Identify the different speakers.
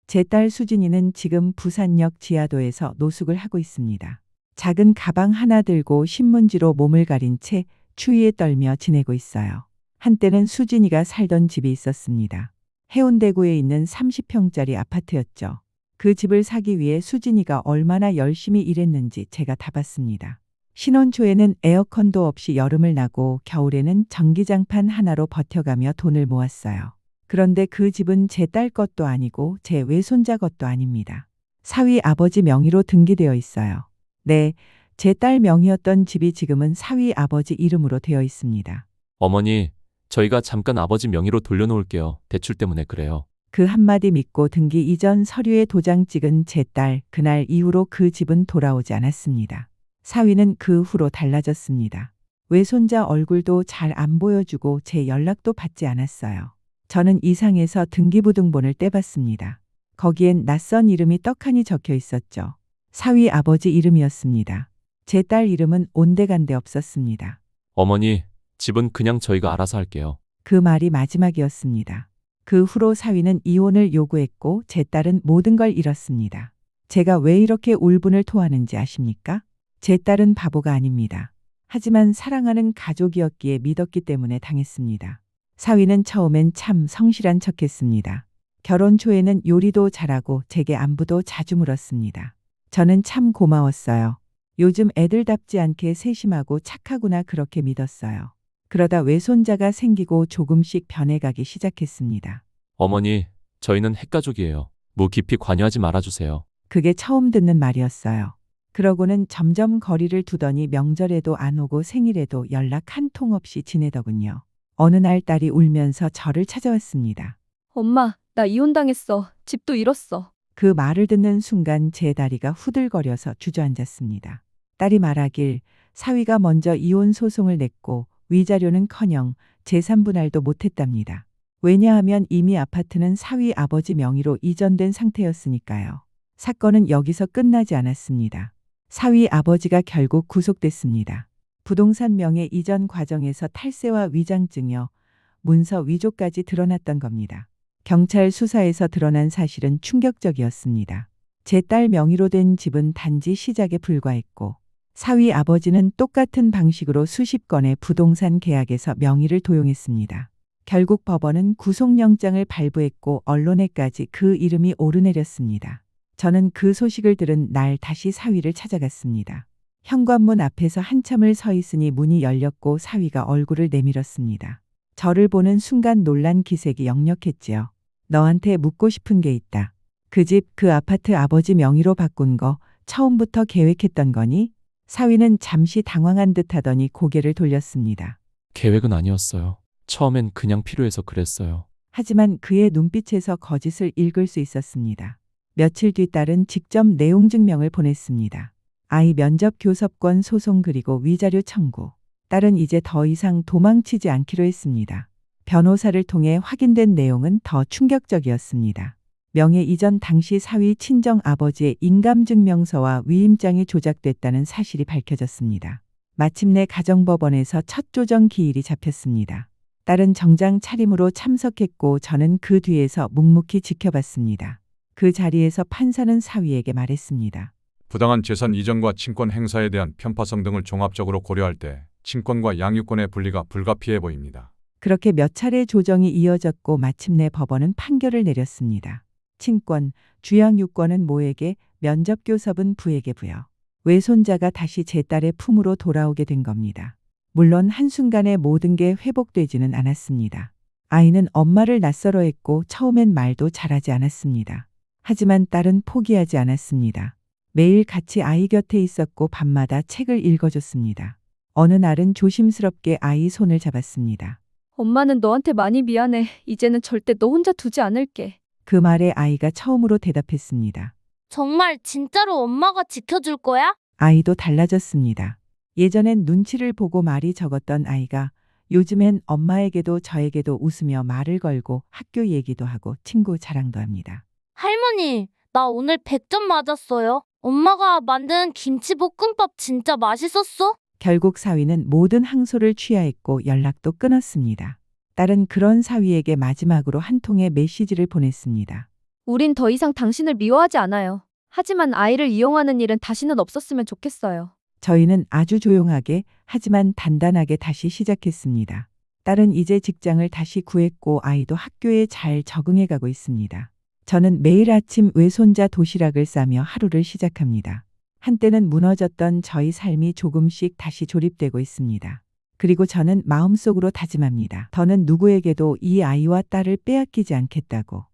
Speaker 1: 제 딸 수진이는 지금 부산역 지하도에서 노숙을 하고 있습니다. 작은 가방 하나 들고 신문지로 몸을 가린 채 추위에 떨며 지내고 있어요. 한때는 수진이가 살던 집이 있었습니다. 해운대구에 있는 30평짜리 아파트였죠. 그 집을 사기 위해 수진이가 얼마나 열심히 일했는지 제가 다 봤습니다. 신혼 초에는 에어컨도 없이 여름을 나고 겨울에는 전기장판 하나로 버텨가며 돈을 모았어요. 그런데 그 집은 제 딸 것도 아니고 제 외손자 것도 아닙니다. 사위 아버지 명의로 등기되어 있어요. 네, 제 딸 명의였던 집이 지금은 사위 아버지 이름으로 되어 있습니다.
Speaker 2: 어머니, 저희가 잠깐 아버지 명의로 돌려놓을게요. 대출 때문에 그래요.
Speaker 1: 그 한마디 믿고 등기 이전 서류에 도장 찍은 제 딸, 그날 이후로 그 집은 돌아오지 않았습니다. 사위는 그 후로 달라졌습니다. 외손자 얼굴도 잘 안 보여주고 제 연락도 받지 않았어요. 저는 이상해서 등기부등본을 떼봤습니다. 거기엔 낯선 이름이 떡하니 적혀 있었죠. 사위 아버지 이름이었습니다. 제 딸 이름은 온데간데 없었습니다.
Speaker 2: 어머니, 집은 그냥 저희가 알아서 할게요.
Speaker 1: 그 말이 마지막이었습니다. 그 후로 사위는 이혼을 요구했고 제 딸은 모든 걸 잃었습니다. 제가 왜 이렇게 울분을 토하는지 아십니까? 제 딸은 바보가 아닙니다. 하지만 사랑하는 가족이었기에 믿었기 때문에 당했습니다. 사위는 처음엔 참 성실한 척했습니다. 결혼 초에는 요리도 잘하고 제게 안부도 자주 물었습니다. 저는 참 고마웠어요. 요즘 애들답지 않게 세심하고 착하구나 그렇게 믿었어요. 그러다 외손자가 생기고 조금씩 변해가기 시작했습니다.
Speaker 2: 어머니, 저희는 핵가족이에요. 무 깊이 관여하지 말아주세요.
Speaker 1: 그게 처음 듣는 말이었어요. 그러고는 점점 거리를 두더니 명절에도 안 오고 생일에도 연락 한 통 없이 지내더군요. 어느 날 딸이 울면서 저를 찾아왔습니다.
Speaker 3: 엄마, 나 이혼당했어. 집도 잃었어.
Speaker 1: 그 말을 듣는 순간 제 다리가 후들거려서 주저앉았습니다. 딸이 말하길 사위가 먼저 이혼 소송을 냈고 위자료는커녕 재산 분할도 못했답니다. 왜냐하면 이미 아파트는 사위 아버지 명의로 이전된 상태였으니까요. 사건은 여기서 끝나지 않았습니다. 사위 아버지가 결국 구속됐습니다. 부동산 명의 이전 과정에서 탈세와 위장증여, 문서 위조까지 드러났던 겁니다. 경찰 수사에서 드러난 사실은 충격적이었습니다. 제 딸 명의로 된 집은 단지 시작에 불과했고 사위 아버지는 똑같은 방식으로 수십 건의 부동산 계약에서 명의를 도용했습니다. 결국 법원은 구속영장을 발부했고 언론에까지 그 이름이 오르내렸습니다. 저는 그 소식을 들은 날 다시 사위를 찾아갔습니다. 현관문 앞에서 한참을 서 있으니 문이 열렸고 사위가 얼굴을 내밀었습니다. 저를 보는 순간 놀란 기색이 역력했지요. 너한테 묻고 싶은 게 있다. 그 집, 그 아파트 아버지 명의로 바꾼 거 처음부터 계획했던 거니? 사위는 잠시 당황한 듯 하더니 고개를 돌렸습니다.
Speaker 2: 계획은 아니었어요. 처음엔 그냥 필요해서 그랬어요.
Speaker 1: 하지만 그의 눈빛에서 거짓을 읽을 수 있었습니다. 며칠 뒤 딸은 직접 내용 증명을 보냈습니다. 아이 면접 교섭권 소송 그리고 위자료 청구. 딸은 이제 더 이상 도망치지 않기로 했습니다. 변호사를 통해 확인된 내용은 더 충격적이었습니다. 명예 이전 당시 사위 친정 아버지의 인감증명서와 위임장이 조작됐다는 사실이 밝혀졌습니다. 마침내 가정법원에서 첫 조정 기일이 잡혔습니다. 딸은 정장 차림으로 참석했고 저는 그 뒤에서 묵묵히 지켜봤습니다. 그 자리에서 판사는 사위에게 말했습니다.
Speaker 4: 부당한 재산 이전과 친권 행사에 대한 편파성 등을 종합적으로 고려할 때 친권과 양육권의 분리가 불가피해 보입니다.
Speaker 1: 그렇게 몇 차례 조정이 이어졌고 마침내 법원은 판결을 내렸습니다. 친권, 주양육권은 모에게, 면접교섭은 부에게 부여. 외손자가 다시 제 딸의 품으로 돌아오게 된 겁니다. 물론 한순간에 모든 게 회복되지는 않았습니다. 아이는 엄마를 낯설어했고 처음엔 말도 잘하지 않았습니다. 하지만 딸은 포기하지 않았습니다. 매일 같이 아이 곁에 있었고 밤마다 책을 읽어줬습니다. 어느 날은 조심스럽게 아이 손을 잡았습니다.
Speaker 3: 엄마는 너한테 많이 미안해. 이제는 절대 너 혼자 두지 않을게.
Speaker 1: 그 말에 아이가 처음으로 대답했습니다.
Speaker 5: 정말 진짜로 엄마가 지켜줄 거야?
Speaker 1: 아이도 달라졌습니다. 예전엔 눈치를 보고 말이 적었던 아이가 요즘엔 엄마에게도 저에게도 웃으며 말을 걸고 학교 얘기도 하고 친구 자랑도 합니다.
Speaker 5: 할머니, 나 오늘 100점 맞았어요. 엄마가 만든 김치볶음밥 진짜 맛있었어?
Speaker 1: 결국 사위는 모든 항소를 취하했고 연락도 끊었습니다. 딸은 그런 사위에게 마지막으로 한 통의 메시지를 보냈습니다.
Speaker 3: 우린 더 이상 당신을 미워하지 않아요. 하지만 아이를 이용하는 일은 다시는 없었으면 좋겠어요.
Speaker 1: 저희는 아주 조용하게 하지만 단단하게 다시 시작했습니다. 딸은 이제 직장을 다시 구했고 아이도 학교에 잘 적응해 가고 있습니다. 저는 매일 아침 외손자 도시락을 싸며 하루를 시작합니다. 한때는 무너졌던 저희 삶이 조금씩 다시 조립되고 있습니다. 그리고 저는 마음속으로 다짐합니다. 더는 누구에게도 이 아이와 딸을 빼앗기지 않겠다고.